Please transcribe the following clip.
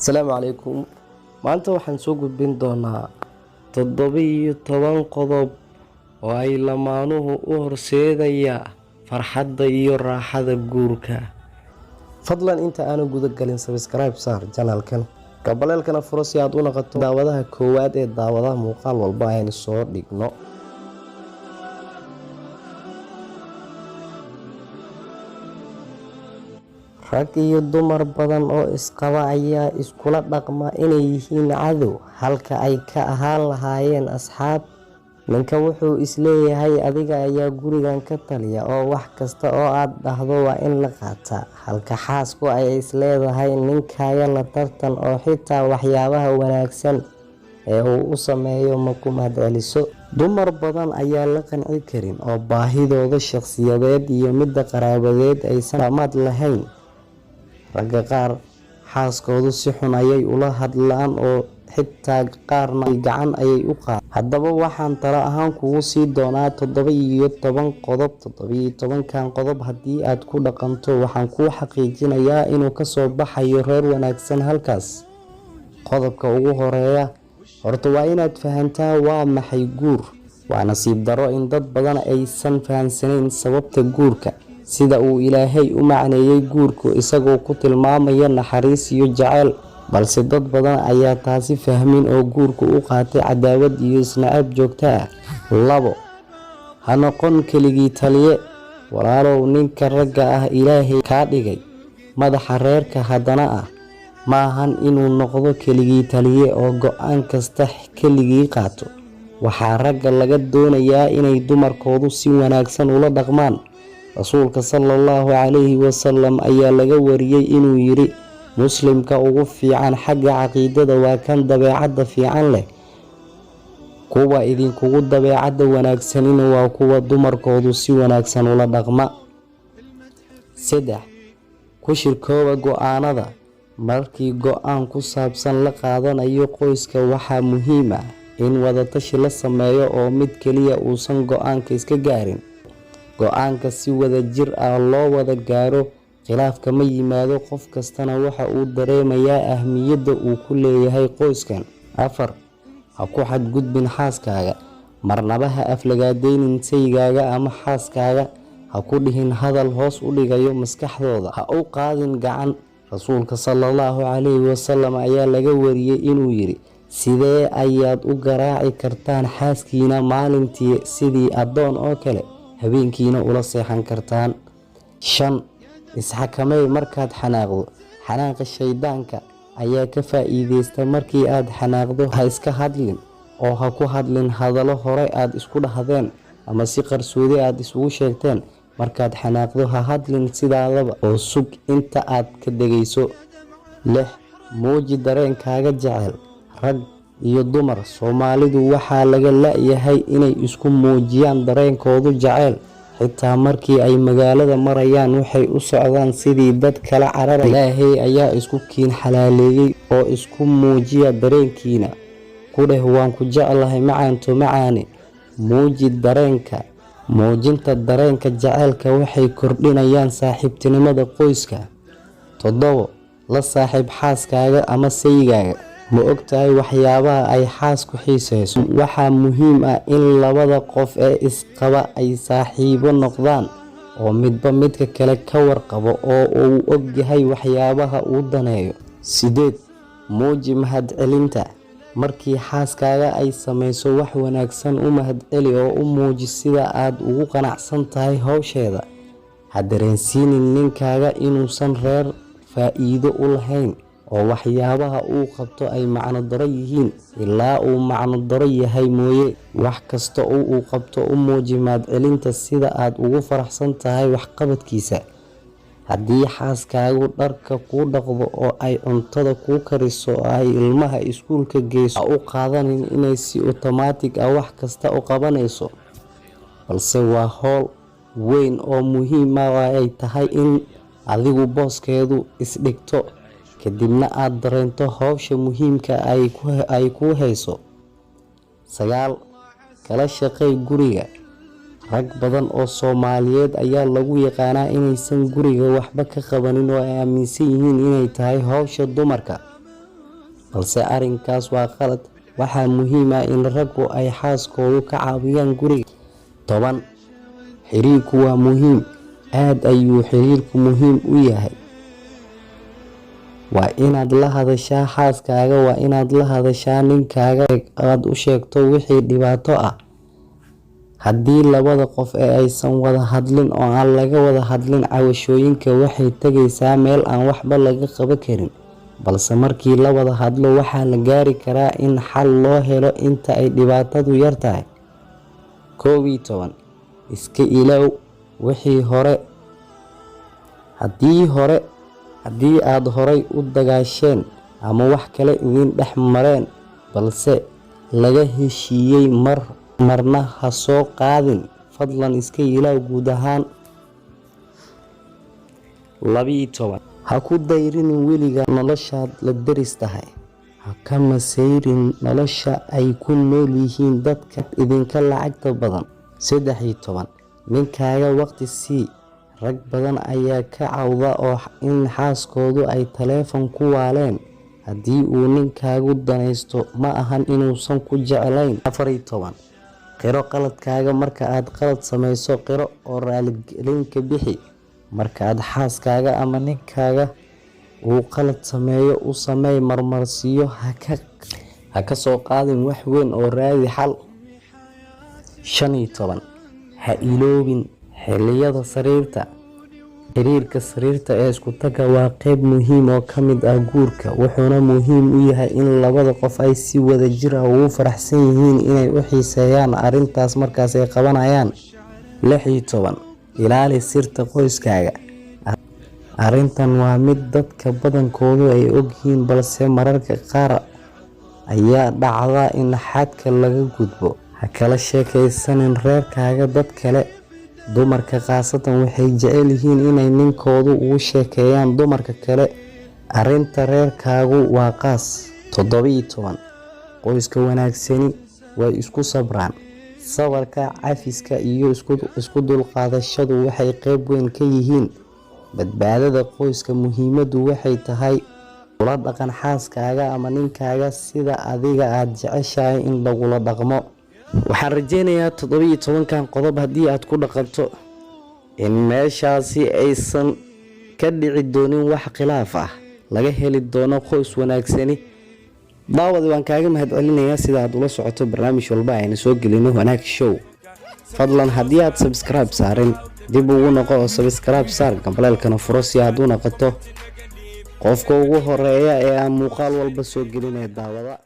Asalaamu calaykum. Maanta waxaan soo gudbin doonaa 17 qodob oo ay lamaanuhu u horseedaya farxadda iyo raaxada guurka. Fadlan inta aanu guda galin subscribe saar channelkan. Gabaleelkana furo si aad u noqoto daawadaha koowaad ee daawadaha muuqaal walba aynu soo dhigno. Rag iyo dumar badan oo isqaba ayaa iskula dhaqma inay yihiin cadow halka ay ka ahaan lahaayeen asxaab. Ninka wuxuu isleeyahay adiga ayaa gurigan ka taliya oo wax kasta oo aad dhahdo waa in la qaataa, halka xaasku ay isleedahay ninkaaga la tartan oo xitaa waxyaabaha wanaagsan ee uu u sameeyo ma ku mahadceliso. Dumar badan ayaa la qanci karin oo baahidooda shakhsiyadeed iyo midda qaraabadeed aysan dhammaad lahayn. Ragga qaar xaaskoodu si xun ayay ula hadlaan oo xitaa qaarna gacan ayay u qaadaan. Haddaba waxaan talo ahaan kugu sii doonaa 17 qodob. 17kan qodob haddii aad ku dhaqanto waxaan kuu xaqiijinayaa inuu ka soo baxayo reer wanaagsan halkaas. Qodobka ugu horeeya horta waa inaad fahantaa waa maxay guur. Waa nasiib darro in dad badan aysan fahansanayn sababta guurka, sida uu Ilaahay u macneeyay guurku isagoo ku tilmaamaya naxariis iyo jacayl, balse dad badan ayaa taasi fahmin oo guurku u qaatay cadaawad iyo isnacayb joogto ah. 2. Ha noqon keligii taliye. Walaalow, ninka ragga ah Ilaahay kaa dhigay madaxa reerka haddana ah maahan inuu noqdo keligii taliye oo go'aan kasta keligii qaato. Waxaa ragga laga doonayaa inay dumarkoodu si wanaagsan ula dhaqmaan. Rasuulka sallallahu calayhi wasallam ayaa laga wariyay inuu yiri, muslimka ugu fiican xagga caqiidada waa kan dabeecadda fiican leh. Kuwa idinkugu dabeecadda wanaagsanina waa kuwa dumarkoodu si wanaagsan ula dhaqma. 3. Ku shirkooba go'aanada. Markii go'aan ku saabsan la qaadanayo qoyska waxaa muhiim ah in wada tashi la sameeyo oo mid kaliya uusan go'aanka iska gaarin. Go'aanka si wada jir ah loo wada gaaro, khilaafka ma yimaado, qof kastana waxa uu dareemayaa ahmiyadda uu ku leeyahay qoyskan. 4. Ha ku xadgudbin xaaskaaga. Marnaba ha aflagaadaynin saygaaga ama xaaskaaga. Ha ku dhihin hadal hoos u dhigayo maskaxdooda. Ha u qaadin gacan. Rasuulka sallallahu calayhi wasallam ayaa laga wariyay inuu yiri, sidee ayaad u garaaci kartaan xaaskiina maalintii sidii addoon oo kale, habeenkiina ula seexan kartaan. 5. Isxakamay markaad xanaaqdo. Xanaaqa shaydaanka ayaa ka faa'iideysta. Markii aad xanaaqdo ha iska hadlin oo ha ku hadlin hadallo hore aad isku dhahdeen ama si qarsoodi aad isugu sheegteen. Markaad xanaaqdo ha hadlin sidaadaba oo sug inta aad ka degayso. 6. Muuji dareenkaaga jecel. Rag iyo dumar Soomaalidu waxaa laga la'yahay inay isku muujiyaan dareenkoodu jacayl. Xitaa markii ay magaalada marayaan waxay u socdaan sidii dad kala cararaya. Ilaahay ayaa isku kiin xalaaleeyay oo isku muujiya dareenkiina. Ku dheh waan ku jeclahay macaanto macaane. Muuji dareenka. Muujinta dareenka jacaylka waxay kordhinayaan saaxiibtinimada qoyska. 7. La saaxiib xaaskaaga ama saygaaga. Ma ogtahay waxyaabaha ay xaasku xiiseyso? Waxaa muhiim ah in labada qof ee isqaba ay saaxiibo noqdaan oo midba midka kale ka warqabo oo uu ogyahay waxyaabaha uu daneeyo. 8. Muuji mahadcelinta. Markii xaaskaaga ay samayso wax wanaagsan u mahadceli oo u muuji sida aad ugu qanacsan tahay hawsheeda. Ha dareensiinin ninkaaga inuusan reer faa'iido u lahayn oo waxyaabaha uu qabto ay macno daro yihiin. Ilaa uu macno daro yahay mooye, wax kasta oo uu qabto u muuji mahadcelinta sida aad ugu faraxsan tahay waxqabadkiisa. Haddii xaaskaagu dharka kuu dhaqdo oo ay cuntada kuu kariso oo ay ilmaha iskuulka geyso, ha u qaadanin inay si otomaatig ah wax kasta u qabanayso, balse waa hawl weyn oo muhiim ah oo ay tahay in adigu booskeedu isdhigto, kadibna aad dareento hawsha muhiimka ay ku hayso. 9. Kala shaqeey guriga. Rag badan oo Soomaaliyeed ayaa lagu yaqaanaa inaysan guriga waxba ka qabanin oo ay aaminsan yihiin inay tahay hawsha dumarka. balse arrinkaas waa qalad. Waxaa muhiim ah in raggu ay xaaskoodu ka caawiyaan guriga. 10. Xiriirku waa muhiim. Aad ayuu xiriirku muhiim u yahay. Waa inaad la hadashaa xaaskaaga, waa inaad la hadashaa ninkaaga, aad u sheegto wixii dhibaato ah. Haddii labada qof aysan wada hadlin oo aan laga wada hadlin cabashooyinka, waxay tagaysaa meel aan waxba laga qaban karin. Balse markii la wada hadlo, waxaa la gaari karaa in xal loo helo inta ay dhibaatadu yar tahay. 11. Iska ilaaw wixii hore. Haddii aad horay u dagaasheen ama wax kale idin dhex mareen balse laga heshiiyey, marna ha soo qaadin. Fadlan iska ilaaw guud ahaan. 12. Ha ku dayrinin weliga noloshaad la deris tahay. Ha ka masayrin nolosha ay ku nool yihiin dadka idinka lacagta badan. 13. Ninkaaga waqti sii. Rag badan ayaa ka cawda oo in xaaskoodu ay taleefan ku waaleen. Haddii uu ninkaagu danaysto, ma ahan inuusan ku jeclayn. 14. Qiro qaladkaaga. Marka aad qalad samayso, qiro oo raaligelin ka bixi. Marka aad xaaskaaga ama ninkaaga uu qalad sameeyo, u sameey marmarsiyo. Ha ka soo qaadin wax weyn oo raadi xal. 15. Ha iloobin xilliyada sariirta. Xiriirka sariirta ee isku taga waa qayb muhiim oo ka mid ah guurka, wuxuuna muhiim u yahay in labada qof ay si wada jir ah ugu faraxsan yihiin inay u xiiseeyaan arrintaas markaas ay qabanayaan. 16. Ilaali sirta qoyskaaga. Arrintan waa mid dadka badankoodu ay ogyihiin, balse mararka qaar ayaa dhacda in xadka laga gudbo. Ha kala sheekaysanin reerkaaga dad kale. Dumarka khaasatan waxay jecel yihiin inay ninkoodu ugu sheekeeyaan dumarka kale. Arrinta reerkaagu waa qaas. 17. Qoyska wanaagsani way isku sabraan. Sabarka, cafiska iyo isku dulqaadashadu waxay qayb weyn ka yihiin badbaadada qoyska. Muhiimadu waxay tahay ula dhaqan xaaskaaga ama ninkaaga sida adiga aad jeceshahay in lagula dhaqmo. Waxaan rajeynayaa 17kan qodob haddii aad ku dhaqanto in meeshaasi aysan ka dhici doonin wax khilaaf ah, laga heli doono qoys wanaagsani. daawad waan kaaga mahadcelinayaa sida aad ula socoto barnaamij walba ayna soo gelino Wanaag Show. Fadlan haddii aad subscribe saarin, dib ugu noqo oo subscribe saar, gambaleelkana furo si aad u noqoto qofka ugu horeeya ee aan muuqaal walba soo gelinay daawada.